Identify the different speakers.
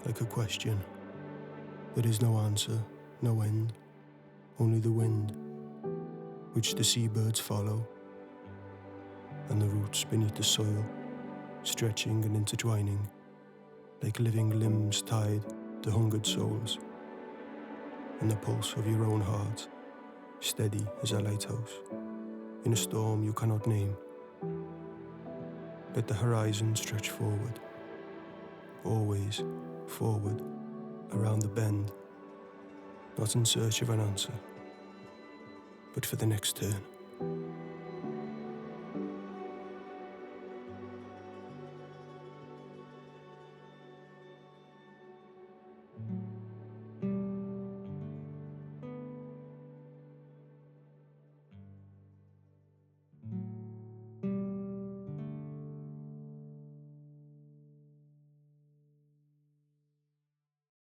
Speaker 1: like a question. There is no answer, no end, only the wind, which the seabirds follow, and the roots beneath the soil, stretching and intertwining, like living limbs tied to hungered souls, and the pulse of your own heart, steady as a lighthouse, in a storm you cannot name. Let the horizon stretch forward, always forward, around the bend, not in search of an answer, but for the next turn.